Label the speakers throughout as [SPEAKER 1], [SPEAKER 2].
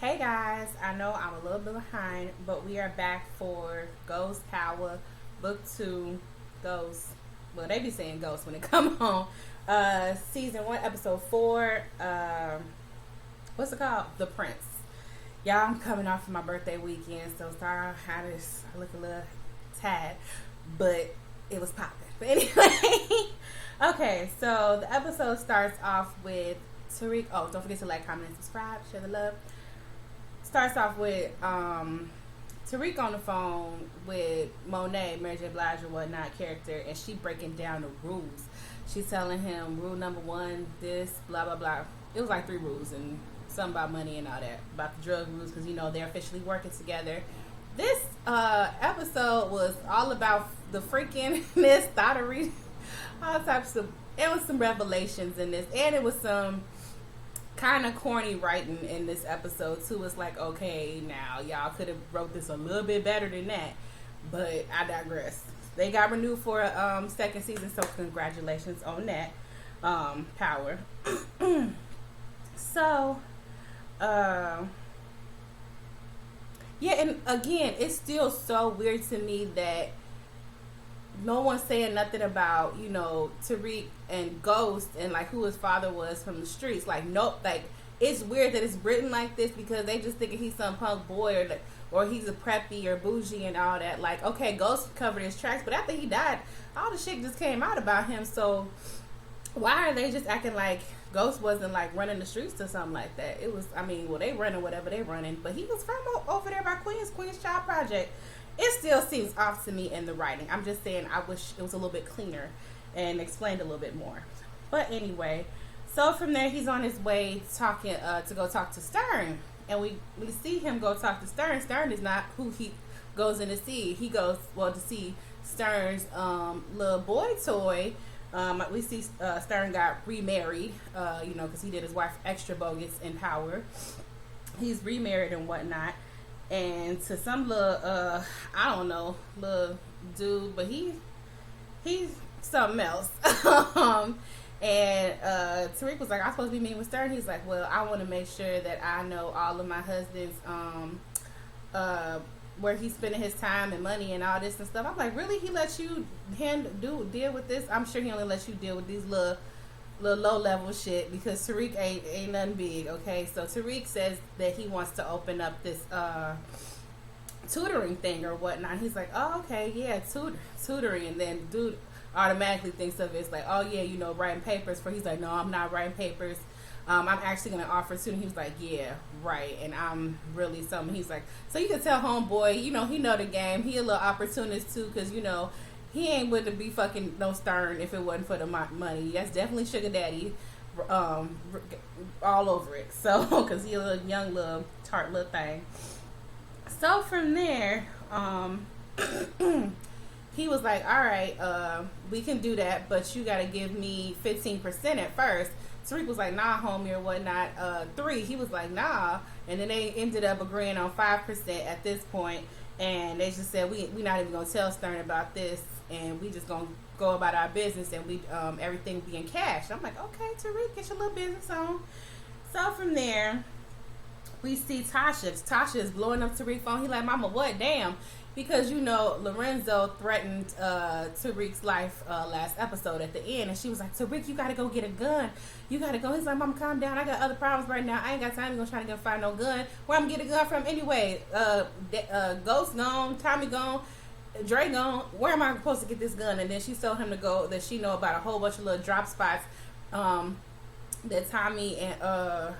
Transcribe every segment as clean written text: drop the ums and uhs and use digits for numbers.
[SPEAKER 1] Hey guys, I know I'm a little bit behind, but we are back for Ghost Power Book 2 Ghost. Well, they be saying Ghost when it come on. Season 1, Episode 4. What's it called? The Prince. Y'all, I'm coming off of my birthday weekend, so sorry I look a little tad, but it was popping. But anyway, okay, so the episode starts off with Tariq. Oh, don't forget to like, comment, and subscribe. Share the love. Starts off with Tariq on the phone with Monet, Mary J. Blige or whatnot character, and she breaking down the rules. She's telling him rule number one, this, blah, blah, blah. It was like 3 rules and something about money and all that. About the drug rules because, they're officially working together. This episode was all about the freakingness, thottery, all types of, it was some revelations in this. And it was some kind of corny writing in this episode too. It's like, okay, now y'all could have wrote this a little bit better than that, but I digress. They got renewed for a second season, so congratulations on that. Power. So yeah, and again, it's still so weird to me that no one's saying nothing about, Tariq and Ghost and like who his father was from the streets. Like, nope, like it's weird that it's written like this because they just thinking he's some punk boy or he's a preppy or bougie and all that. Like, okay, Ghost covered his tracks, but after he died, all the shit just came out about him. So why are they just acting like Ghost wasn't like running the streets or something like that? It was, they running whatever they running, but he was from over there by Queens Child Project. It still seems off to me in the writing. I'm just saying I wish it was a little bit cleaner and explained a little bit more. But anyway, so from there he's on his way talking to go talk to Stern, and we see him go talk to Stern. Stern is not who he goes in to see. He goes to see Stern's little boy toy. We see Stern got remarried, because he did his wife extra bogus in Power. He's remarried and whatnot. And to some little, I don't know, little dude, but he's something else. And Tariq was like, I'm supposed to be meeting with Stern. He's like, well, I want to make sure that I know all of my husband's, where he's spending his time and money and all this and stuff. I'm like, really? He lets you deal with this? I'm sure he only lets you deal with these little low level shit because Tariq ain't nothing big. Okay, so Tariq says that he wants to open up this tutoring thing or whatnot. He's like, oh, okay, yeah, tutoring, and then dude automatically thinks of it as like, oh yeah, writing papers for. He's like, no, I'm not writing papers. I'm actually gonna offer tutoring. He was like, yeah, right, and I'm really something. He's like, so you can tell homeboy, he know the game. He a little opportunist too, because he ain't would to be fucking no Stern if it wasn't for the money. That's definitely sugar daddy, all over it. So, because he a little young, little tart little thing. So from there, he was like, all right, we can do that, but you got to give me 15% at first. Tariq was like, nah, homie, or whatnot. 3, he was like, nah. And then they ended up agreeing on 5% at this point. And they just said, we not even going to tell Stern about this. And we just going to go about our business and we everything be in cash. I'm like, okay, Tariq, get your little business on. So from there, we see Tasha. Tasha is blowing up Tariq's phone. He like, mama, what? Damn. Because, Lorenzo threatened Tariq's life last episode at the end. And she was like, Tariq, you got to go get a gun. You got to go. He's like, mama, calm down. I got other problems right now. I ain't got time. You're going to try to go find no gun. Where I'm going to get a gun from anyway? Ghost gone. Tommy gone. Dre gone. Where am I supposed to get this gun? And then she told him to go, that she know about a whole bunch of little drop spots that Tommy and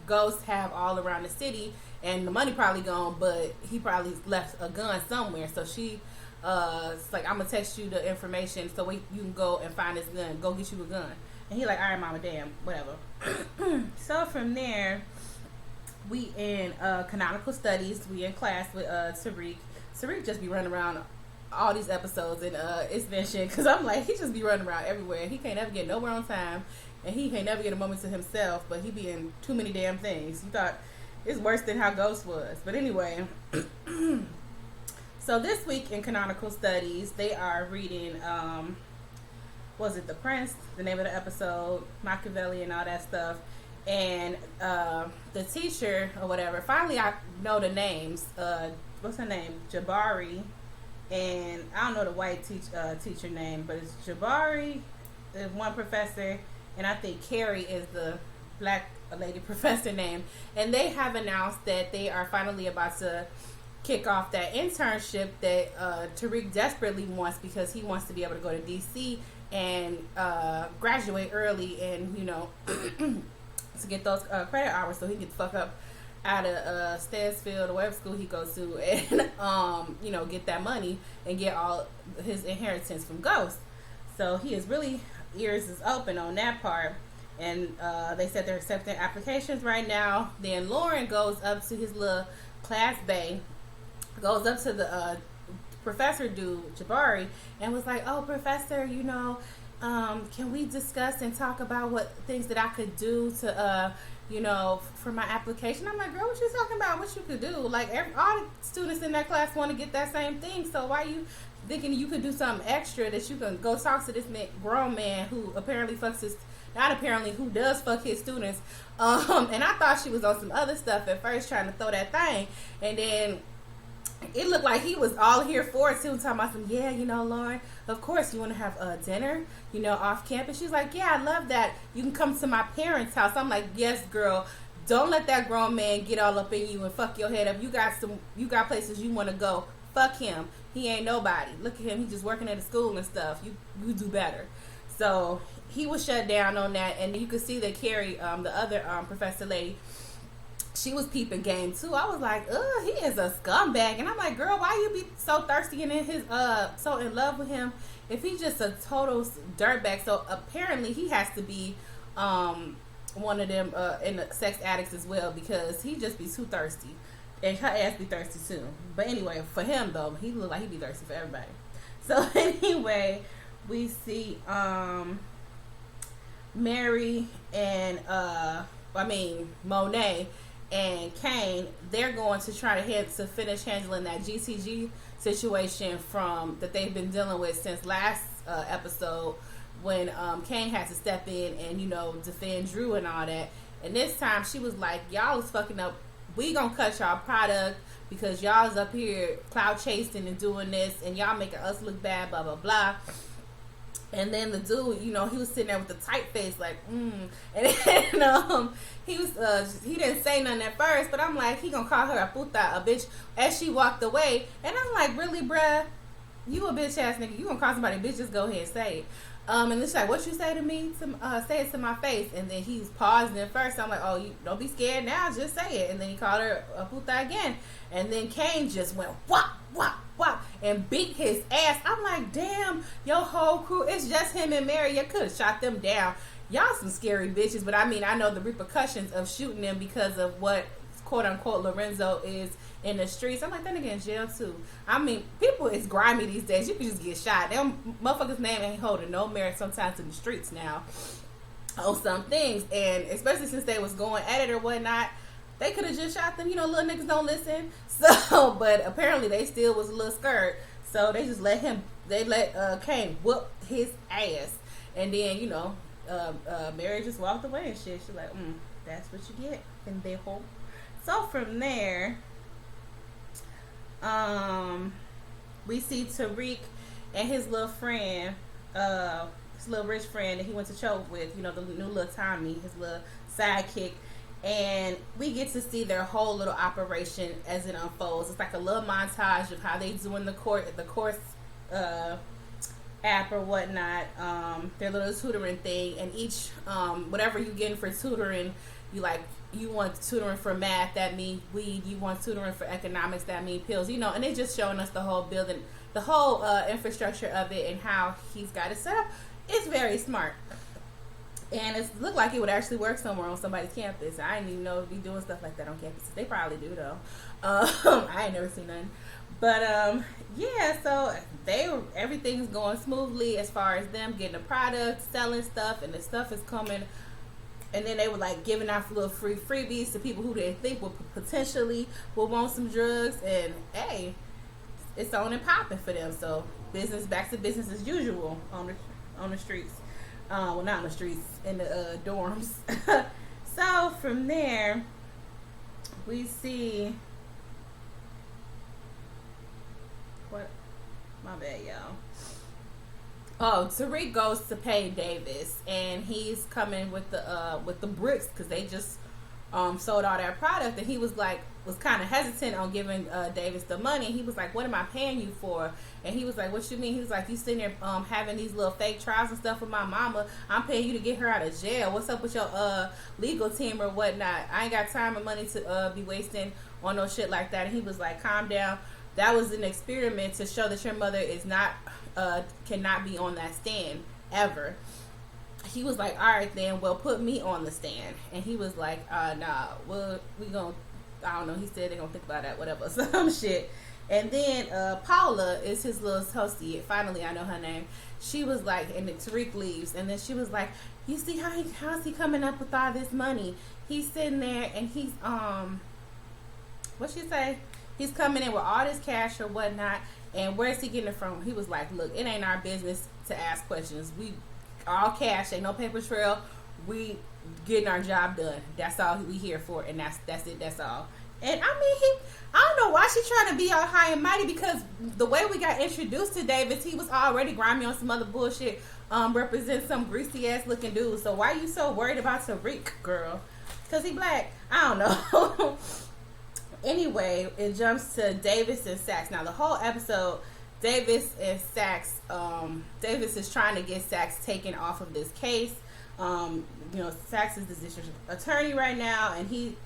[SPEAKER 1] Ghost have all around the city. And the money probably gone, but he probably left a gun somewhere. So she, it's like, I'm gonna text you the information so you can go and find this gun. Go get you a gun. And he like, all right, mama, damn, whatever. So from there, we in canonical studies. We in class with Tariq. Tariq just be running around all these episodes, and it's been shit. Cause I'm like, he just be running around everywhere. He can't ever get nowhere on time, and he can't never get a moment to himself. But he be in too many damn things. You thought. It's worse than how Ghost was. But anyway, so this week in Canonical Studies, they are reading, was it The Prince, the name of the episode, Machiavelli and all that stuff. And the teacher or whatever, finally I know the names. What's her name? Jabari. And I don't know the white teacher name, but it's Jabari, the one professor, and I think Carrie is the black lady professor name. And they have announced that they are finally about to kick off that internship that Tariq desperately wants, because he wants to be able to go to DC and graduate early, and to get those credit hours so he can get the fuck up out of Stansfield or whatever school he goes to, and get that money and get all his inheritance from Ghost. So he is really, ears is open on that part. And they said they're accepting applications right now. Then Lauren goes up to his little class bay, goes up to the professor dude, Jabari, and was like, "Oh, professor, can we discuss and talk about what things that I could do to for my application?" I'm like, "Girl, what you talking about? What you could do? Like, all the students in that class want to get that same thing. So why you thinking you could do something extra that you can go talk to this grown man who apparently who does fuck his students?" And I thought she was on some other stuff at first, trying to throw that thing, and then it looked like he was all here for it too, talking about some, Lauren, of course you want to have dinner, off campus. She's like, "Yeah, I love that. You can come to my parents' house." I'm like, "Yes, girl. Don't let that grown man get all up in you and fuck your head up. You got places you want to go. Fuck him. He ain't nobody. Look at him. He's just working at a school and stuff. You do better." So he was shut down on that, and you could see that Carrie, the other professor lady, she was peeping game too. I was like, "Ugh, he is a scumbag." And I'm like, "Girl, why you be so thirsty and so in love with him if he's just a total dirtbag?" So apparently he has to be one of them in the sex addicts as well, because he just be too thirsty, and her ass be thirsty too. But anyway, for him though, he look like he be thirsty for everybody. So anyway, we see Mary and Monet and Kane, they're going to try to finish handling that GTG situation that they've been dealing with since last episode, when Kane had to step in and defend Drew and all that. And this time she was like, "Y'all is fucking up. We gonna cut y'all product because y'all's up here cloud chasing and doing this, and y'all making us look bad, blah blah blah." And then the dude, he was sitting there with the tight face, like, And then, he didn't say nothing at first, but I'm like, he gonna call her a puta, a bitch, as she walked away. And I'm like, "Really, bruh? You a bitch ass nigga. You gonna call somebody a bitch, just go ahead and say it." And it's like, "What you say to me? Say it to my face." And then he's pausing at first. I'm like, "Oh, you don't be scared now. Just say it." And then he called her a puta again. And then Kane just went whop, whop, whop, and beat his ass. I'm like, "Damn, your whole crew, it's just him and Mary. You could have shot them down. Y'all some scary bitches." But I mean, I know the repercussions of shooting them because of what, quote unquote, Lorenzo is in the streets. I'm like, that nigga in jail too. I mean, people is grimy these days. You can just get shot. Them motherfuckers' name ain't holding no merit sometimes in the streets now on some things. And especially since they was going at it or whatnot, they could have just shot them. Little niggas don't listen. So, but apparently they still was a little scared. So they just let Kane whoop his ass. And then, Mary just walked away and shit. She's like, "That's what you get." And they hope. So from there, we see Tariq and his little friend, his little rich friend that he went to choke with, the new little Tommy, his little sidekick. And we get to see their whole little operation as it unfolds. It's like a little montage of how they doing the course app or whatnot, their little tutoring thing. And each whatever you getting for tutoring, you want tutoring for math, that means weed. You want tutoring for economics, that means pills. And they just showing us the whole building, the whole infrastructure of it, and how he's got it set up. It's very smart. And it looked like it would actually work somewhere on somebody's campus. I didn't even know it'd be doing stuff like that on campuses. They probably do though. I ain't never seen none. But yeah, so everything's going smoothly as far as them getting the product, selling stuff, and the stuff is coming. And then they were like giving out little freebies to people who they think would potentially want some drugs. And hey, it's on and popping for them. So back to business as usual on the streets. Well, not on the streets, in the dorms. So from there, we see what? My bad, y'all. Oh, Tariq goes to pay Davis, and he's coming with the bricks because they just sold all that product, and he was kind of hesitant on giving Davis the money. He was like, "What am I paying you for?" And he was like, "What you mean?" He was like, "You sitting there having these little fake trials and stuff with my mama. I'm paying you to get her out of jail. What's up with your legal team or whatnot? I ain't got time and money to be wasting on no shit like that." And he was like, "Calm down. That was an experiment to show that your mother is not cannot be on that stand ever." He was like, "All right then, well, put me on the stand." And he was like, "Nah, well, we gonna," I don't know, he said they're gonna think about that, whatever, some shit. And then Paula is his little hostie. Finally, I know her name. She was like, and then Tariq leaves, and then she was like, "You see how's he coming up with all this money? He's sitting there and he's what she say? He's coming in with all this cash or whatnot, and where's he getting it from?" He was like, "Look, it ain't our business to ask questions. We all cash, ain't no paper trail. We getting our job done. That's all we here for, and that's it. That's all." And I mean, I don't know why she trying to be all high and mighty, because the way we got introduced to Davis, he was already grimy on some other bullshit. Represent some greasy ass looking dude. So why you so worried about Tariq, girl? Because he black? I don't know. Anyway, it jumps to Davis and Saxe. Now the whole episode, Davis and Saxe, Davis is trying to get Saxe taken off of this case. Saxe is the district attorney right now, and he,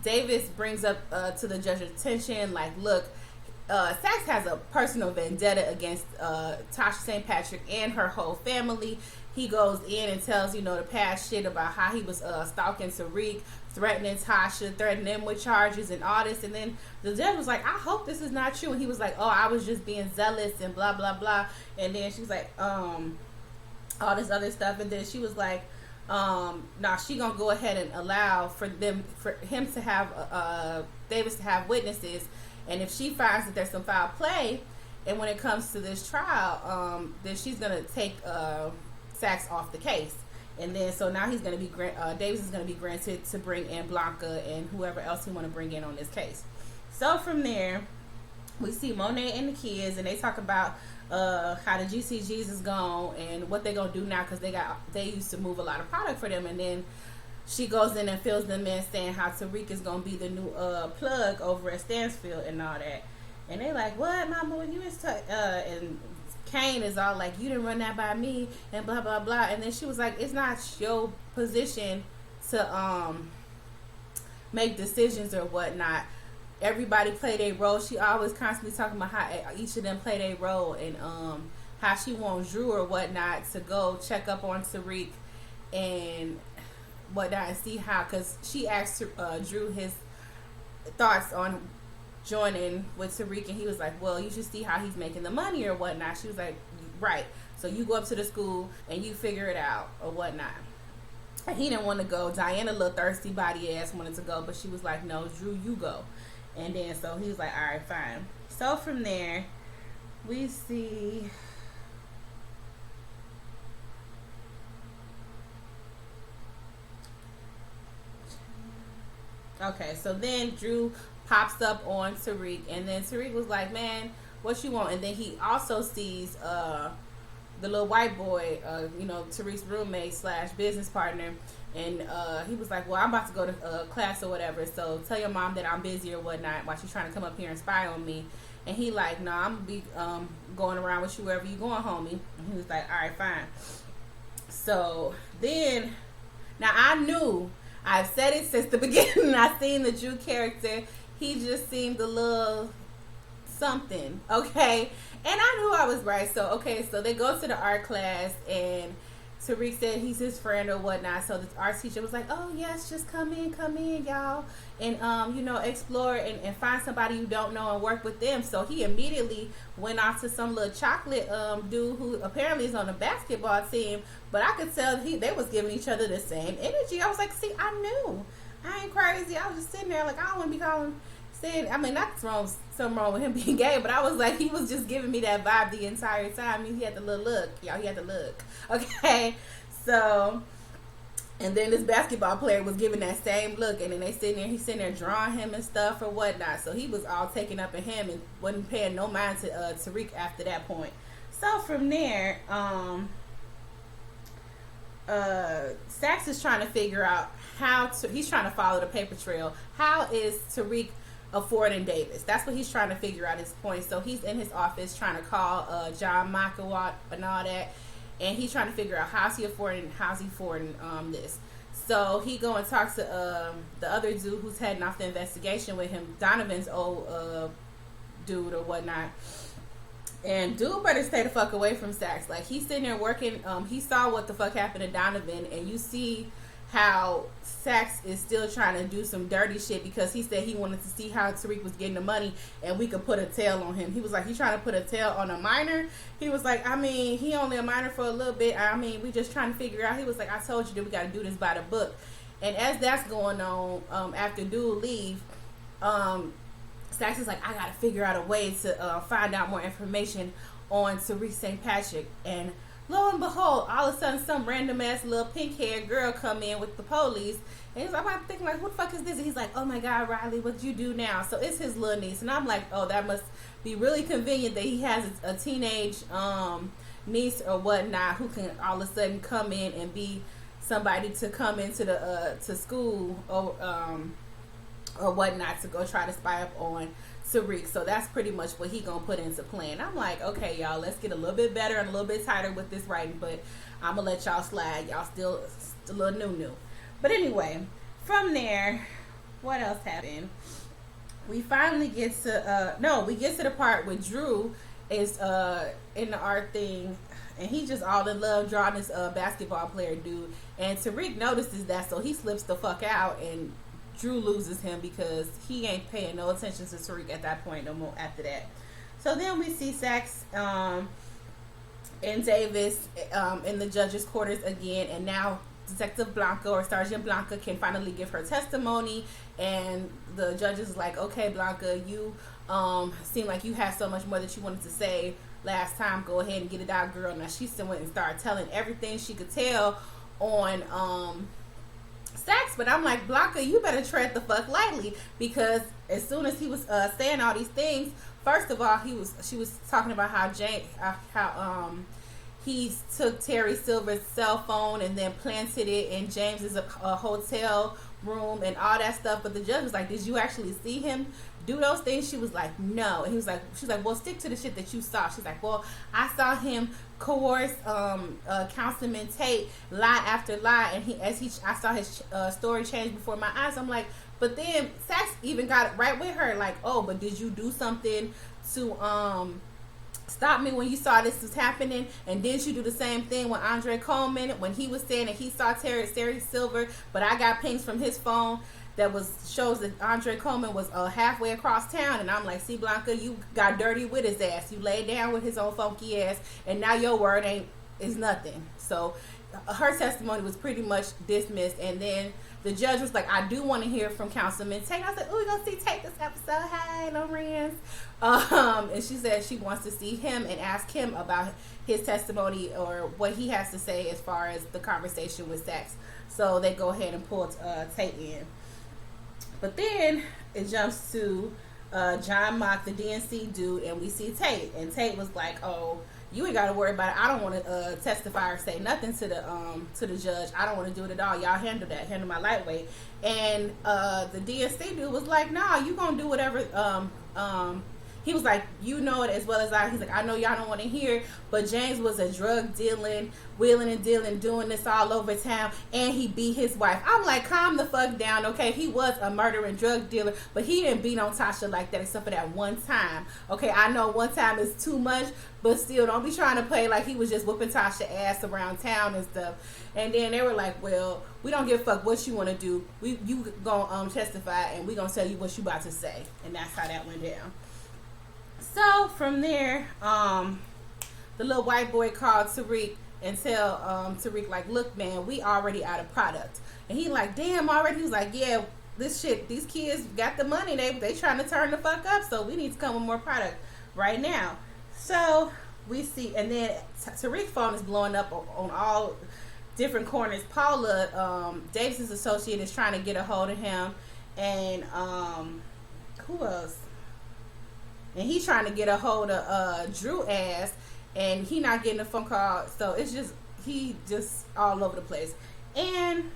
[SPEAKER 1] Davis brings up to the judge's attention, like, look, Saxe has a personal vendetta against Tasha St. Patrick and her whole family. He goes in and tells, the past shit about how he was stalking Tariq, threatening Tasha, threatening him with charges and all this. And then the judge was like, "I hope this is not true." And he was like, "Oh, I was just being zealous and blah, blah, blah." And then she was like, all this other stuff. And then she was like, nah, she gonna go ahead and allow for him to have, Davis to have witnesses. And if she finds that there's some foul play, and when it comes to this trial, then she's gonna take Saxe off the case. And then so now he's gonna be Davis is gonna be granted to bring in Blanca and whoever else he want to bring in on this case. So from there, we see Monet and the kids, and they talk about how the GCGs is gone and what they gonna do now, because they used to move a lot of product for them. And then she goes in and fills them in, saying how Tariq is gonna be the new plug over at Stansfield and all that. And they like, "What, mama? You is and Kane is all like, "You didn't run that by me," and blah blah blah. And then she was like, "It's not your position to make decisions or whatnot. Everybody play their role." She always constantly talking about how each of them play their role, and how she wants Drew or whatnot to go check up on Tariq and whatnot and see how, because she asked Drew his thoughts on joining with Tariq, and he was like, "Well, you should see how he's making the money or whatnot." She was like, "Right, so you go up to the school and you figure it out or whatnot." And he didn't want to go. Diana, little thirsty body ass, wanted to go, but she was like, "No, Drew, you go." And then so he was like, "All right, fine." So from there, we see okay, so then Drew pops up on Tariq, and then Tariq was like, "Man, what you want?" And then he also sees the little white boy, Tariq's roommate slash business partner, and he was like, "Well, I'm about to go to class or whatever, so tell your mom that I'm busy or whatnot while she's trying to come up here and spy on me." And he like, "Nah, I'm gonna be going around with you wherever you going, homie." And he was like, "All right, fine." So then, now I've said it since the beginning. I seen the Drew character. He just seemed a little something, okay? And I knew I was right. So they go to the art class, and Tariq said he's his friend or whatnot. So the art teacher was like, "Oh yes, just come in, y'all, and explore and find somebody you don't know and work with them." So he immediately went off to some little chocolate dude who apparently is on the basketball team, but I could tell they was giving each other the same energy. I was like, "See, I knew. I ain't crazy." I was just sitting there like, I don't want to be saying, I mean, not something wrong with him being gay, but I was like, he was just giving me that vibe the entire time. I mean, he had the little look, y'all. He had the look. Okay, so And then this basketball player was giving that same look, and then he's sitting there drawing him and stuff or whatnot. So he was all taken up in him and wasn't paying no mind to Tariq after that point. So from there, Saxe is trying to figure out he's trying to follow the paper trail. How is Tariq affording Davis? That's what he's trying to figure out at this point. So he's in his office trying to call John Makawat and all that. And he's trying to figure out how's he affording this. So he go and talk to the other dude who's heading off the investigation with him, Donovan's old dude or whatnot. And dude better stay the fuck away from Saxe. Like, he's sitting there working. He saw what the fuck happened to Donovan, and you see how Saxe is still trying to do some dirty shit because he said he wanted to see how Tariq was getting the money and we could put a tail on him. He was like, he trying to put a tail on a minor. He was like, I mean, he only a minor for a little bit. I mean, we just trying to figure out. He was like, I told you that we got to do this by the book. And as that's going on, after dude leave, Saxe is like, I got to figure out a way to find out more information on Tariq St. Patrick. And lo and behold, all of a sudden, some random ass little pink haired girl come in with the police, and he's like, I'm thinking like, who the fuck is this? And he's like, oh my God, Riley, what'd you do now? So it's his little niece, and I'm like, oh, that must be really convenient that he has a teenage niece or whatnot who can all of a sudden come in and be somebody to come into the to school or whatnot to go try to spy up on Tariq. So that's pretty much what he gonna put into play. And I'm like, okay, y'all, let's get a little bit better and a little bit tighter with this writing, but I'm gonna let y'all slide. Y'all still a little new. But anyway, from there, what else happened? We finally get to we get to the part where Drew is in the art thing, and he just all in love drawing this basketball player dude, and Tariq notices that, so he slips the fuck out, and Drew loses him because he ain't paying no attention to Tariq at that point no more after that. So then we see Saxe and Davis in the judge's quarters again, and now Detective Blanca or Sergeant Blanca can finally give her testimony, and the judge is like, okay, Blanca, you seem like you had so much more that you wanted to say last time. Go ahead and get it out, girl. Now she still went and started telling everything she could tell on Saxe, but I'm like, Blanca, you better tread the fuck lightly, because as soon as he was saying all these things, first of all, she was talking about how he took Terry Silver's cell phone and then planted it in James's hotel room and all that stuff. But the judge was like, did you actually see him do those things? She was like, no. And she's like, well, stick to the shit that you saw. She's like, well, I saw him coerce Councilman Tate lie after lie, and I saw his story change before my eyes. I'm like, but then Saxe even got it right with her, like, oh, but did you do something to stop me when you saw this was happening? And didn't you do the same thing with Andre Coleman when he was saying that he saw Terry Silver, but I got pings from his phone that shows that Andre Coleman was halfway across town? And I'm like, see, Blanca, you got dirty with his ass. You laid down with his old funky ass, and now your word is nothing. So her testimony was pretty much dismissed. And then the judge was like, I do want to hear from Councilman Tate. I was like, oh, we're going to see Tate this episode. Hey, Lorenz. And she said she wants to see him and ask him about his testimony or what he has to say as far as the conversation with Saxe. So they go ahead and pull Tate in. But then it jumps to John Mock, the DNC dude, and we see Tate. And Tate was like, oh, you ain't got to worry about it. I don't want to testify or say nothing to the judge. I don't want to do it at all. Y'all handle that. Handle my lightweight. And the DNC dude was like, nah, you going to do whatever. He was like, you know it as well as I. He's like, I know y'all don't want to hear, but James was a drug dealing, wheeling and dealing, doing this all over town, and he beat his wife. I'm like, calm the fuck down, okay? He was a murdering drug dealer, but he didn't beat on Tasha like that except for that one time. Okay, I know one time is too much, but still, don't be trying to play like he was just whooping Tasha ass around town and stuff. And then they were like, well, we don't give a fuck what you want to do. You gonna testify, and we gonna tell you what you about to say. And that's how that went down. So from there, the little white boy called Tariq and tell Tariq, like, look, man, we already out of product. And he like, damn, already? He was like, yeah, this shit, these kids got the money. They trying to turn the fuck up, so we need to come with more product right now. So we see, and then Tariq's phone is blowing up on all different corners. Paula, Davis's associate, is trying to get a hold of him, and who else? And he's trying to get a hold of Drew ass, and he not getting a phone call. So it's just, he just all over the place. And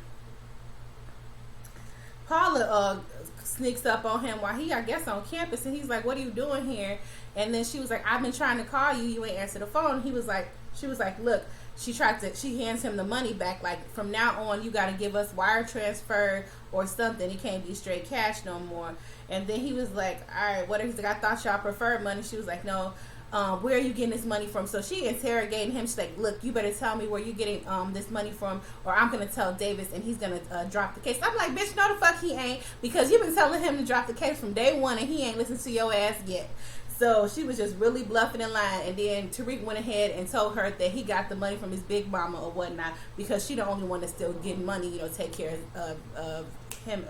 [SPEAKER 1] Paula sneaks up on him while he, I guess, on campus, and he's like, "What are you doing here?" And then she was like, "I've been trying to call you. You ain't answer the phone." He was like, she was like, "Look." She hands him the money back, like, "From now on, you got to give us wire transfer or something. It can't be straight cash no more." And then he was like, "All right, what?" He's like, "I thought y'all preferred money." She was like, "No. Where are you getting this money from?" So she interrogating him. She's like, "Look, you better tell me where you getting this money from, or I'm gonna tell Davis and he's gonna drop the case." I'm like, "Bitch, no the fuck he ain't, because you've been telling him to drop the case from day one and he ain't listened to your ass yet." So she was just really bluffing and lying. And then Tariq went ahead and told her that he got the money from his big mama or whatnot, because she the only one that's still getting money, you know, take care of him,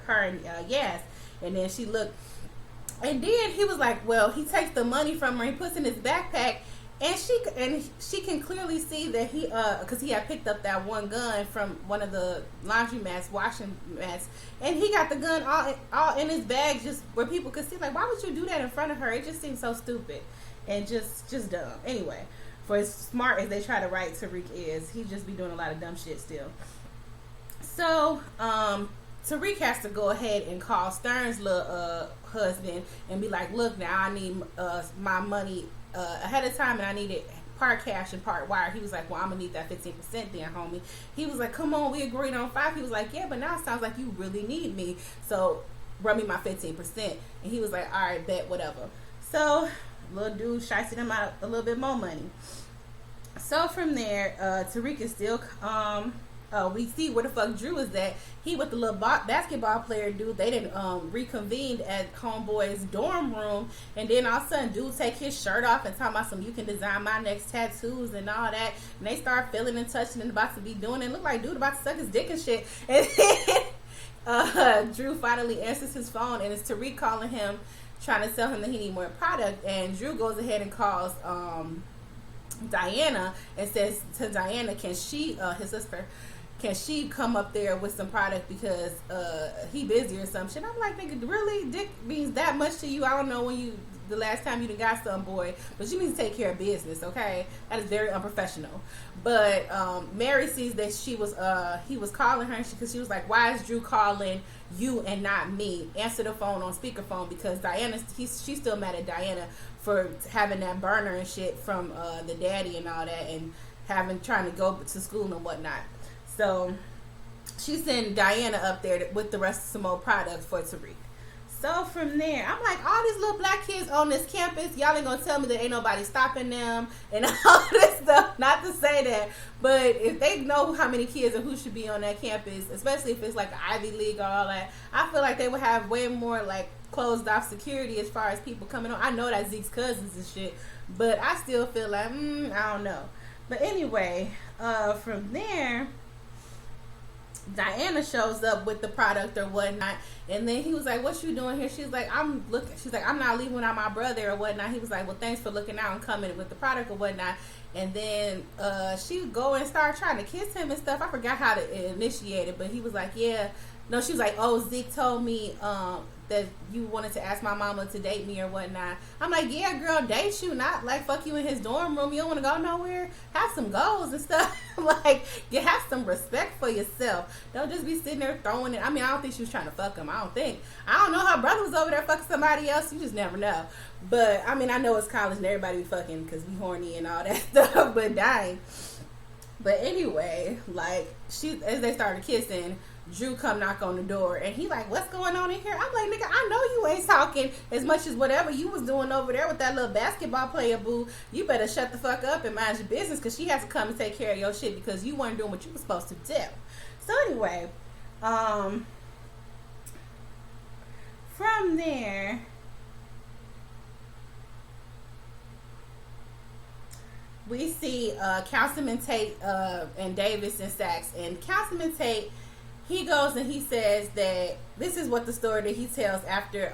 [SPEAKER 1] her and Yas. And then she looked, and then he was like, well, he takes the money from her, he puts in his backpack, and she can clearly see that he because he had picked up that one gun from one of the laundry mats, washing mats, and he got the gun all in his bag, just where people could see. Like, why would you do that in front of her? It just seems so stupid and just dumb. Anyway, for as smart as they try to write Tariq is, he just be doing a lot of dumb shit still. So Tariq has to go ahead and call Stern's little husband and be like, "Look, now I need my money ahead of time, and I need it part cash and part wire." He was like, "Well, I'm gonna need that 15% then, homie." He was like, "Come on, we agreed on 5." He was like, "Yeah, but now it sounds like you really need me, so run me my 15%. And he was like, "All right, bet, whatever." So little dude shiced him out a little bit more money. So from there, Tariq is still we see where the fuck Drew is at. He with the little basketball player dude. They didn't reconvened at homeboy's dorm room, and then all of a sudden dude take his shirt off and talking about some, "You can design my next tattoos" and all that. And they start feeling and touching and about to be doing it. Look like dude about to suck his dick and shit. And then Drew finally answers his phone, and it's Tariq calling him, trying to tell him that he need more product. And Drew goes ahead and calls Diana and says to Diana, can she, his sister, can she come up there with some product because he busy or some shit. I'm like, nigga, really? Dick means that much to you? I don't know when the last time you done got some, boy, but you need to take care of business, okay? That is very unprofessional. But Mary sees that he was calling her, because she was like, "Why is Drew calling you and not me?" Answer the phone on speakerphone, because she's still mad at Diana for having that burner and shit from the daddy and all that, and trying to go to school and whatnot. So she sent Diana up there with the rest of some more products for Tariq. So from there, I'm like, all these little black kids on this campus, y'all ain't gonna tell me that ain't nobody stopping them and all this stuff. Not to say that, but if they know how many kids and who should be on that campus, especially if it's like the Ivy League or all that, I feel like they would have way more like closed off security as far as people coming on. I know that Zeke's cousins and shit, but I still feel like, I don't know. But anyway, from there, Diana shows up with the product or whatnot, and then he was like, "What you doing here?" She's like, "I'm looking." She's like, "I'm not leaving without my brother or whatnot." He was like, "Well, thanks for looking out and coming with the product or whatnot." And then she go and start trying to kiss him and stuff. I forgot how to initiate it, but he was like, "Yeah." No, she was like, "Oh, Zeke told me that you wanted to ask my mama to date me or whatnot." I'm like, "Yeah, girl, date you, not like fuck you in his dorm room. You don't want to go nowhere. Have some goals and stuff." Like, you have some respect for yourself. Don't just be sitting there throwing it. I mean, I don't think she was trying to fuck him. I don't know. Her brother was over there fucking somebody else. You just never know. But I mean, I know it's college and everybody be fucking because we horny and all that stuff. But dang. But anyway, like, as they started kissing, Drew come knock on the door, and he like, "What's going on in here?" I'm like, "Nigga, I know you ain't talking as much as whatever you was doing over there with that little basketball player, boo. You better shut the fuck up and mind your business, because she has to come and take care of your shit because you weren't doing what you were supposed to do." So anyway, from there, we see Councilman Tate and Davis and Sachs. And Councilman Tate, he goes and he says that this is what the story that he tells after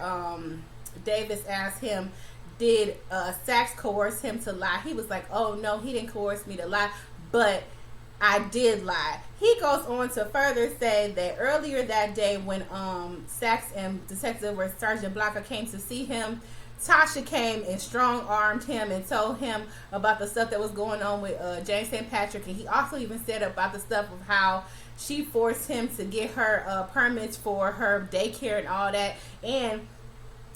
[SPEAKER 1] Davis asked him, did Sachs coerce him to lie? He was like, "Oh no, he didn't coerce me to lie, but I did lie. He goes on to further say that earlier that day when Sachs and Detective or Sergeant Blanca came to see him, Tasha came and strong-armed him and told him about the stuff that was going on with James St. Patrick. And he also even said about the stuff of how she forced him to get her permits for her daycare and all that. And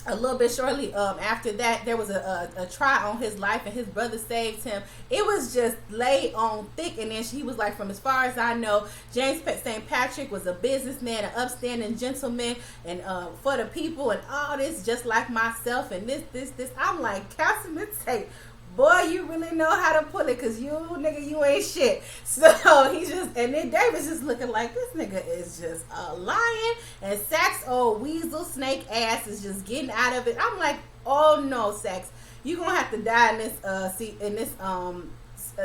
[SPEAKER 1] a little bit shortly after that, there was a trial on his life, and his brother saved him. It was just laid on thick. And then she was like, from as far as I know, James St. Patrick was a businessman, an upstanding gentleman, and for the people and all this, just like myself, and this. I'm like, Councilman Tate, boy, you really know how to pull it, because you ain't shit. So he just, and then David's just looking like, this nigga is just a lion, and Sachs' old weasel snake ass is just getting out of it. I'm like, oh no, Sachs, you gonna have to die in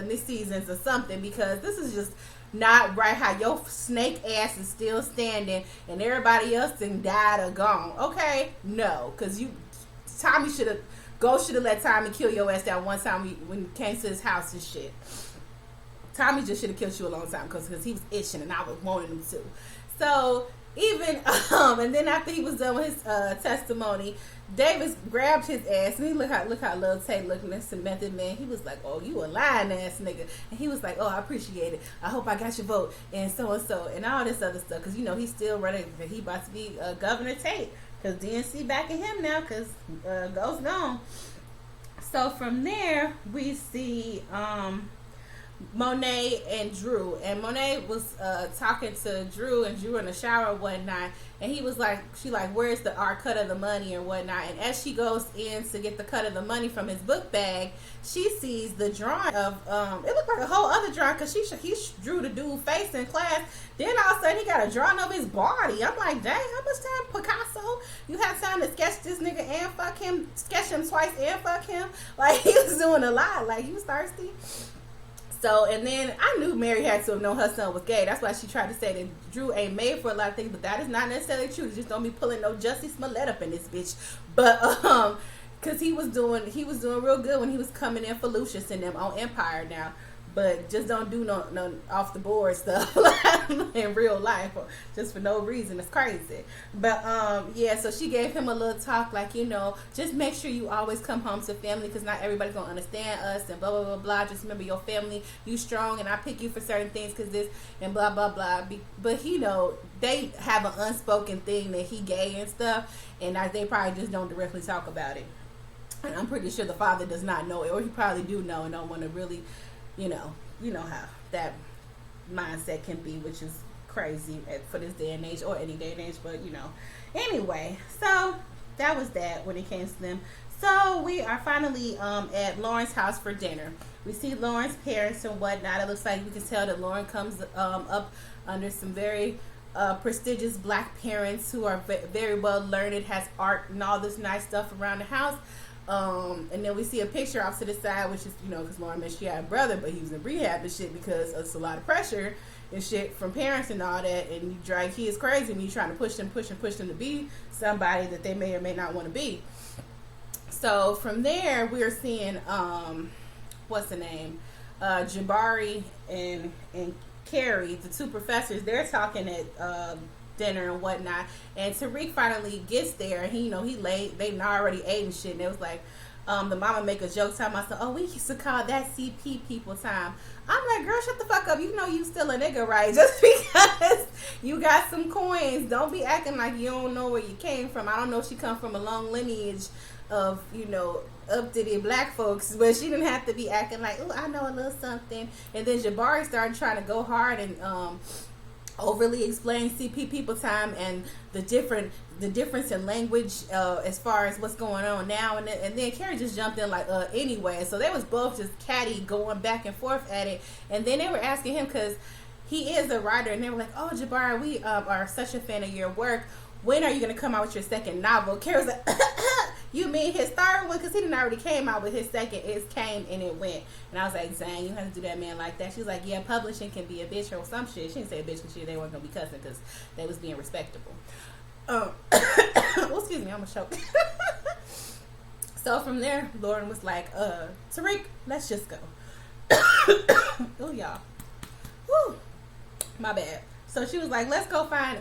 [SPEAKER 1] this seasons or something, because this is just not right how your snake ass is still standing and everybody else done died or gone. Okay, no, because Tommy should have let Tommy kill your ass that one time when he came to his house and shit. Tommy just should have killed you a long time because he was itching and I was wanting him to. So even and then after he was done with his testimony, Davis grabbed his ass and he look how little Tate looking at some Method Man. He was like, "Oh, you a lying ass nigga," and he was like, "Oh, I appreciate it. I hope I got your vote and so and all this other stuff," because he's still running. He about to be Governor Tate. Because DNC backing him now because Ghost gone. So from there, we see Monet and Drew. And Monet was talking to Drew, and Drew in the shower one night. And he was like, where's our cut of the money or whatnot? And as she goes in to get the cut of the money from his book bag, she sees the drawing of, it looked like a whole other drawing because he drew the dude face in class. Then all of a sudden he got a drawing of his body. I'm like, dang, how much time, Picasso? You had time to sketch this nigga and fuck him, sketch him twice and fuck him? Like, he was doing a lot. Like, he was thirsty. So, and then I knew Mary had to have known her son was gay. That's why she tried to say that Drew ain't made for a lot of things, but that is not necessarily true. Just don't be pulling no Jussie Smollett up in this bitch. But because he was doing real good when he was coming in for Lucius and them on Empire now. But just don't do no off the board stuff in real life, or just for no reason. It's crazy. But yeah, so she gave him a little talk like, just make sure you always come home to family, because not everybody's gonna understand us and blah blah blah blah. Just remember your family, you strong, and I pick you for certain things because this and blah blah blah. But they have an unspoken thing that he gay and stuff, and they probably just don't directly talk about it. And I'm pretty sure the father does not know it, or he probably do know and don't want to really. You know how that mindset can be, which is crazy for this day and age, or any day and age, but anyway, so that was that when it came to them. So we are finally at Lauren's house for dinner. We see Lauren's parents and whatnot. It looks like we can tell that Lauren comes up under some very prestigious black parents who are very well learned, has art and all this nice stuff around the house. And then we see a picture off to the side, which is, because Lauren mentioned she had a brother, but he was in rehab and shit because it's a lot of pressure and shit from parents and all that. And you drive kids crazy when you're trying to push them to be somebody that they may or may not want to be. So from there, we're seeing, what's the name? Jabari and Carrie, the two professors, they're talking at, dinner and whatnot, and Tariq finally gets there, and he late, they already ate and shit, and it was like, the mama make a joke talking about, oh, we used to call that CP people time. I'm like, girl, shut the fuck up, you still a nigga, right? Just because you got some coins, don't be acting like you don't know where you came from. I don't know if she come from a long lineage of, up to the black folks, but she didn't have to be acting like, oh, I know a little something. And then Jabari started trying to go hard and overly explain CP people time and the difference in language as far as what's going on now, and then Carrie just jumped in like anyway. So they was both just catty going back and forth at it, and then they were asking him because he is a writer, and they were like, oh, Jabari, we are such a fan of your work. When are you going to come out with your second novel? Carrie's like, you mean his third one? Because he didn't already came out with his second. It came and it went. And I was like, dang, you have to do that man like that. She was like, yeah, publishing can be a bitch or some shit. She didn't say a bitch because they weren't going to be cussing because they was being respectable. Oh, excuse me, I'm going to choke. So from there, Lauren was like, Tariq, let's just go. Oh, y'all. Whew, my bad. So she was like, let's go find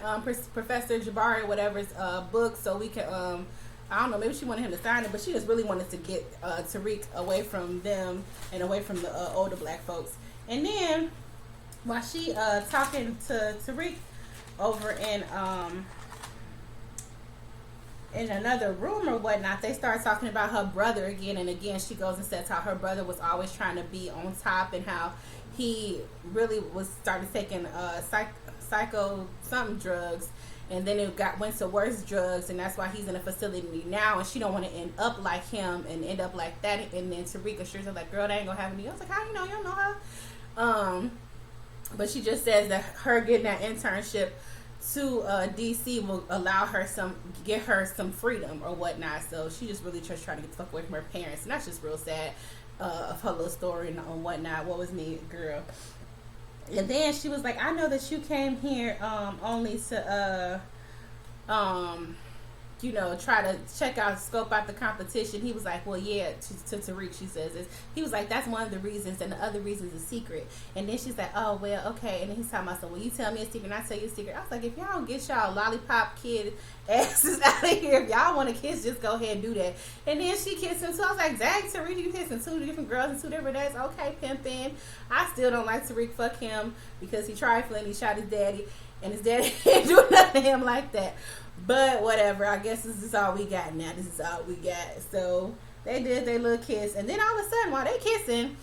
[SPEAKER 1] Professor Jabari or whatever's book so we can I don't know, maybe she wanted him to sign it, but she just really wanted to get Tariq away from them and away from the older black folks. And then while she talking to Tariq over in another room or whatnot, they start talking about her brother again and again. She goes and says how her brother was always trying to be on top and how he really was started taking psycho something drugs, and then it went to worse drugs, and that's why he's in a facility now, and she don't want to end up like him and end up like that. And then Tariq assures her like, girl, they ain't gonna have any. I was like, how you know? You don't know her? But she just says that her getting that internship to DC will allow her get her some freedom or whatnot. So she just really just trying to get the fuck away from her parents, and that's just real sad of her little story and whatnot. What was me, girl? And then she was like, I know that you came here only to try to scope out the competition. He was like, well, yeah, to Tariq, she says this. He was like, that's one of the reasons, and the other reason's a secret. And then she's like, oh, well, okay. And then he's talking about, so, well, you tell me a secret and I tell you a secret. I was like, if y'all don't get y'all lollipop kid asses out of here, if y'all want to kiss, just go ahead and do that. And then she kissed him too. I was like, dang, Tariq, you kissing two different girls in 2 different days? Okay, pimpin'. I still don't like Tariq. Fuck him, because he trifling. He shot his daddy, and his daddy didn't do nothing to him like that. But whatever, I guess this is all we got now. This is all we got. So they did their little kiss, and then all of a sudden, while they kissing,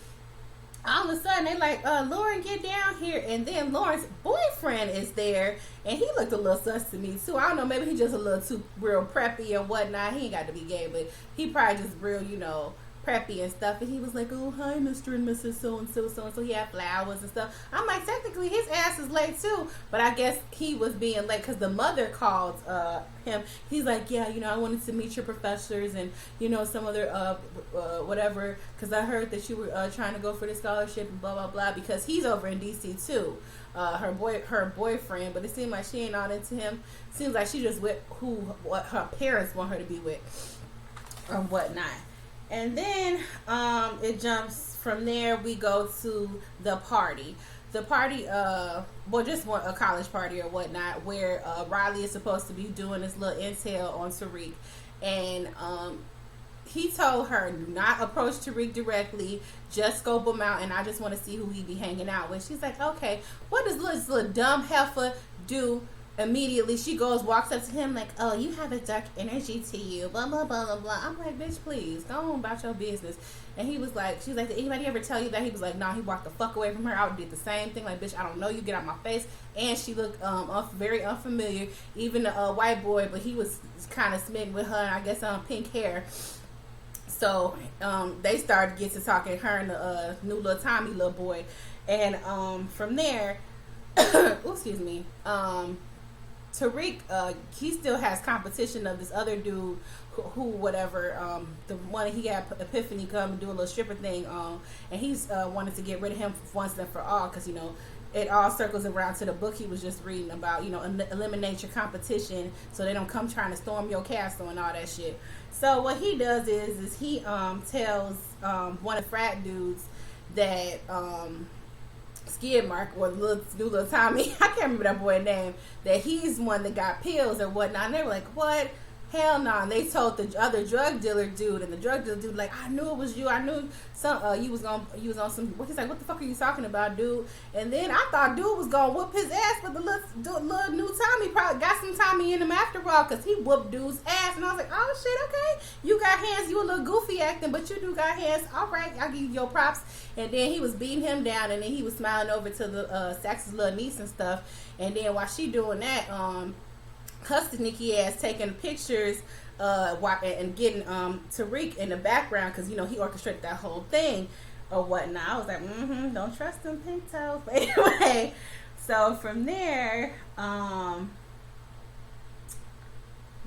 [SPEAKER 1] all of a sudden they like, Lauren, get down here. And then Lauren's boyfriend is there, and he looked a little sus to me too. I don't know, maybe he's just a little too real preppy and whatnot. He ain't got to be gay, but he probably just real, preppy and stuff. And he was like, oh, hi, Mr. and Mrs. So-and-so, so-and-so. He had flowers and stuff. I'm like, technically his ass is late too, but I guess he was being late because the mother called him. He's like, yeah, I wanted to meet your professors and some other whatever, because I heard that you were trying to go for the scholarship and blah blah blah, because he's over in DC too, her boyfriend. But it seemed like she ain't all into him. Seems like she just with what her parents want her to be with or whatnot. And then it jumps from there. We go to the party. The party, just a college party or whatnot, where Riley is supposed to be doing this little intel on Tariq. And he told her, do not approach Tariq directly, just scope him out, and I just want to see who he be hanging out with. She's like, okay, what does this little dumb heifer do? Immediately she walks up to him like, oh, you have a dark energy to you, blah blah blah blah blah. I'm like, bitch, please go on about your business. And he was like, she's like, did anybody ever tell you that? He was like, nah. He walked the fuck away from her. I would did the same thing. Like, bitch, I don't know you, get out my face. And she looked very unfamiliar. Even the white boy, but he was kind of smitten with her, and I guess pink hair. So they started getting to talking, her and the new little Tommy little boy. And from there excuse me, Tariq, he still has competition of this other dude who whatever, the one he got Epiphany come and do a little stripper thing and he's wanted to get rid of him once and for all, because it all circles around to the book he was just reading about, eliminate your competition so they don't come trying to storm your castle and all that shit. So what he does is he tells one of the frat dudes that Skid Mark or little Tommy, I can't remember that boy's name, that he's one that got pills or whatnot. And they were like, what? Hell no. And they told the other drug dealer dude, and the drug dealer dude like, I knew it was you. I knew you was on some. He's like, what the fuck are you talking about, dude? And then I thought dude was gonna whoop his ass, but the little new Tommy probably got some Tommy in him after all, because he whooped dude's ass. And I was like, oh shit, okay, you got hands. You a little goofy acting, but you do got hands. All right, I'll give you your props. And then he was beating him down, and then he was smiling over to the Sax's little niece and stuff. And then while she doing that, Custom Nikki ass taking pictures and getting Tariq in the background, because he orchestrated that whole thing or whatnot. I was like, don't trust him, pink toe. But anyway, so from there,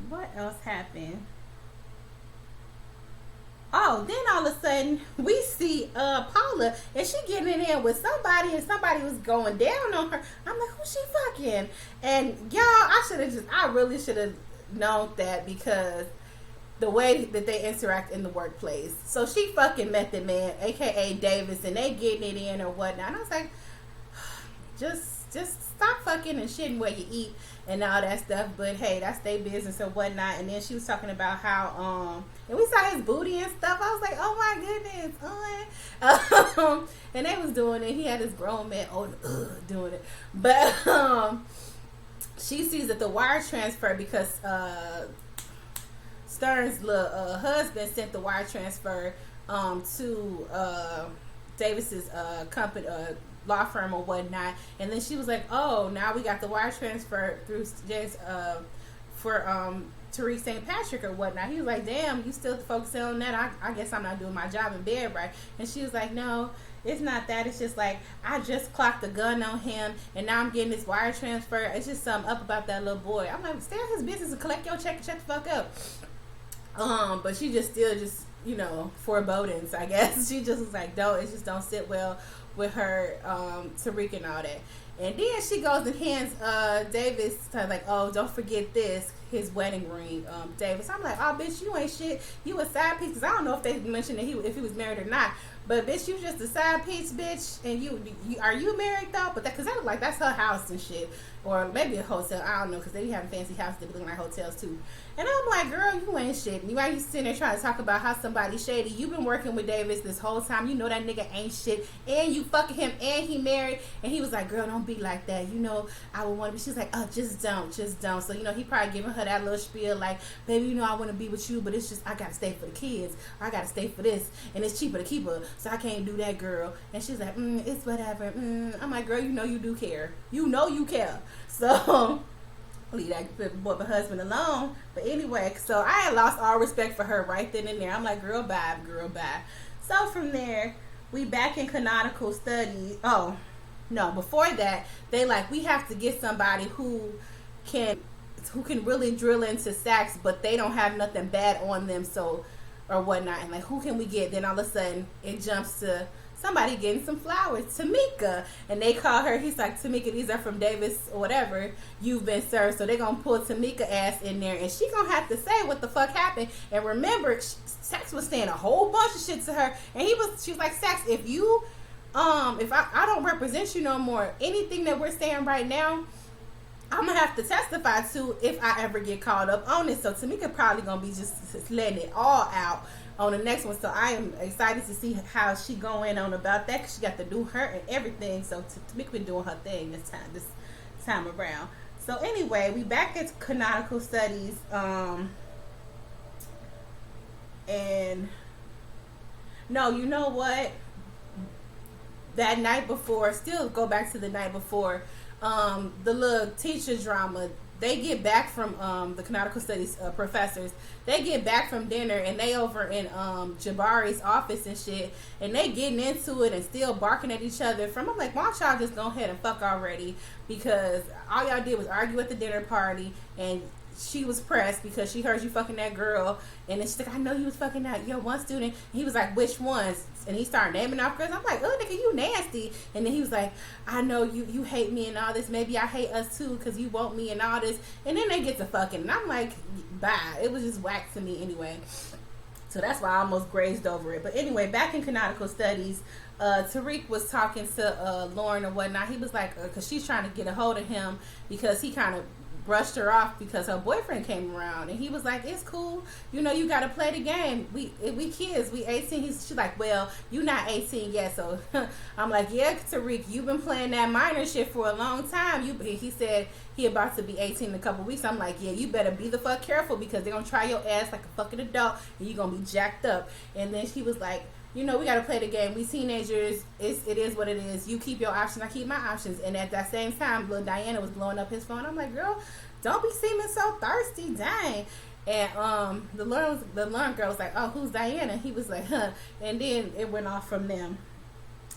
[SPEAKER 1] what else happened? Oh, then all of a sudden we see Paula, and she getting in there with somebody, and somebody was going down on her. I'm like, who's she fucking? And y'all, I really should have known that, because the way that they interact in the workplace. So she fucking Method Man, aka Davis, and they getting it in or whatnot. And I was like, just stop fucking and shitting where you eat and all that stuff. But hey, that's their business or whatnot. And then she was talking about how and we saw his booty and stuff. I was like, oh my goodness. And they was doing it. He had this grown man doing it. But she sees that the wire transfer because Stern's little husband sent the wire transfer to Davis's company, law firm or whatnot, and then she was like, "Oh, now we got the wire transfer through just for Tariq St. Patrick or whatnot." He was like, "Damn, you still focusing on that? I guess I'm not doing my job in bed right." And she was like, "No, it's not that. It's just like I just clocked a gun on him, and now I'm getting this wire transfer. It's just something up about that little boy." I'm like, "Stay on his business and collect your check and shut the fuck up." But she just still forebodings, I guess. She just was like, it just don't sit well with her, Tariq and all that. And then she goes and hands Davis like, "Oh, don't forget this, his wedding ring, Davis." I'm like, "Oh, bitch, you ain't shit. You a side piece." Because I don't know if they mentioned that if he was married or not. But bitch, you just a side piece, bitch. And you are you married though? But because that look like that's her house and shit, or maybe a hotel. I don't know, because they be having fancy houses that look like hotels too. And I'm like, girl, you ain't shit. You ain't sitting there trying to talk about how somebody's shady. You've been working with Davis this whole time. You know that nigga ain't shit. And you fucking him and he married. And he was like, "Girl, don't be like that. You know, I would want to be." She's like, "Oh, just don't. So, he probably giving her that little spiel like, "Baby, I want to be with you, but it's just, I got to stay for the kids. I got to stay for this. And it's cheaper to keep her. So I can't do that, girl." And she's like, "It's whatever." I'm like, "Girl, you do care. You know you care." So leave that boy, my husband alone. But anyway, so I had lost all respect for her right then and there. I'm like, girl, bye. So from there, we back in canonical studies. Oh, no, before that, they like, we have to get somebody who can really drill into sax, but they don't have nothing bad on them, so, or whatnot. And like, who can we get? Then all of a sudden, it jumps to somebody getting some flowers, Tamika, and they call her. He's like, "Tamika, these are from Davis or whatever. You've been served." So they're gonna pull Tamika ass in there, and she gonna have to say what the fuck happened. And remember, Sax was saying a whole bunch of shit to her, and she was like, "Sax, if you, if I don't represent you no more, anything that we're saying right now, I'm gonna have to testify to if I ever get caught up on it." So Tamika probably gonna be just letting it all out on the next one. So I am excited to see how she going on about that, because she got to do her and everything. So Tamika been doing her thing this time around. So anyway, we back at canonical studies, and no, you know what? That night before, still go back to the night before, the little teacher drama. They get back from the canonical studies professors. They get back from dinner, and they over in Jabari's office and shit, and they getting into it and still barking at each other. I'm like, why don't y'all just go ahead and fuck already? Because all y'all did was argue at the dinner party, and she was pressed because she heard you fucking that girl, and then she's like, "I know you was fucking that one student." And he was like, "Which ones?" And he started naming off girls. I'm like, "Oh, nigga, you nasty." And then he was like, "I know you hate me and all this. Maybe I hate us too, because you want me and all this." And then they get to fucking, and I'm like, bye. It was just whack to me anyway. So that's why I almost grazed over it. But anyway, back in canonical studies, Tariq was talking to Lauren or whatnot. He was like, because she's trying to get a hold of him because he kind of brushed her off because her boyfriend came around, and he was like, "It's cool, you gotta play the game. We kids, we 18. She's like, "Well, you not 18 yet." So I'm like, "Yeah, Tariq, you've been playing that minor shit for a long time." He said he about to be 18 in a couple weeks. I'm like, "Yeah, you better be the fuck careful, because they're gonna try your ass like a fucking adult, and you're gonna be jacked up." And then he was like, "We gotta play the game. We teenagers. It is what it is. You keep your options, I keep my options." And at that same time, little Diana was blowing up his phone. I'm like, "Girl, don't be seeming so thirsty, dang." And the learn girl was like, "Oh, who's Diana?" He was like, "Huh." And then it went off from them.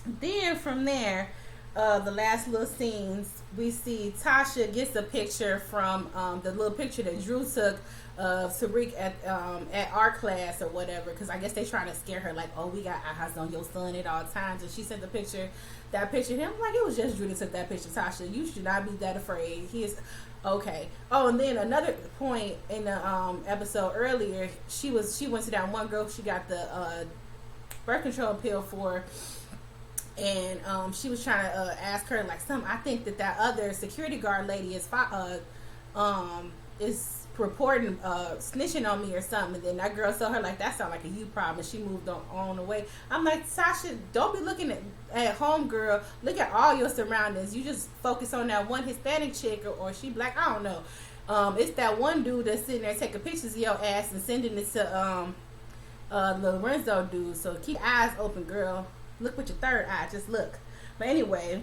[SPEAKER 1] Then from there, the last little scenes, we see Tasha gets a picture from the little picture that Drew took of Tariq at art class or whatever, because I guess they trying to scare her, like, "Oh, we got eyes on your son at all times." And she sent that picture of him. I'm like, it was just Drew that took that picture. Tasha, you should not be that afraid. He is okay. Oh, and then another point in the episode earlier, she went to that one girl she got the birth control pill for. and she was trying to ask her like something. I think that other security guard lady is reporting snitching on me or something. And then that girl told her like that sounded like a you problem. And she moved on away. I'm like, Sasha, don't be looking at home, girl. Look at all your surroundings. You just focus on that one Hispanic chick or she black. I don't know. It's that one dude that's sitting there taking pictures of your ass and sending it to Lorenzo dude. So keep your eyes open, girl. Look with your third eye. Just look. But anyway,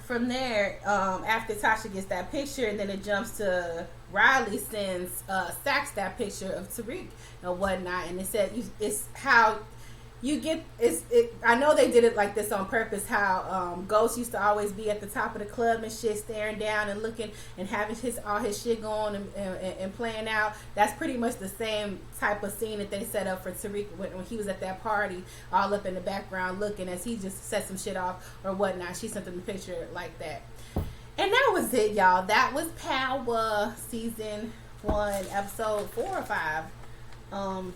[SPEAKER 1] from there, after Tasha gets that picture, and then it jumps to Riley sends Sax that picture of Tariq and whatnot, and it said it's how you get I know they did it like this on purpose. How Ghost used to always be at the top of the club and shit, staring down and looking and having all his shit going and playing out. That's pretty much the same type of scene that they set up for Tariq when he was at that party, all up in the background looking as he just set some shit off or whatnot. She sent them the picture like that. And that was it, y'all. That was Power Season 1, Episode 4 or 5.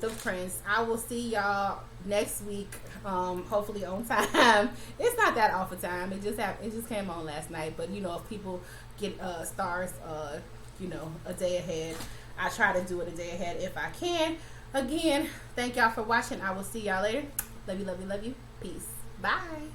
[SPEAKER 1] The Prince. I will see y'all next week. Hopefully on time. It's not that off of time. It just came on last night. But you know, if people get stars, a day ahead, I try to do it a day ahead if I can. Again, thank y'all for watching. I will see y'all later. Love you, love you, love you. Peace. Bye.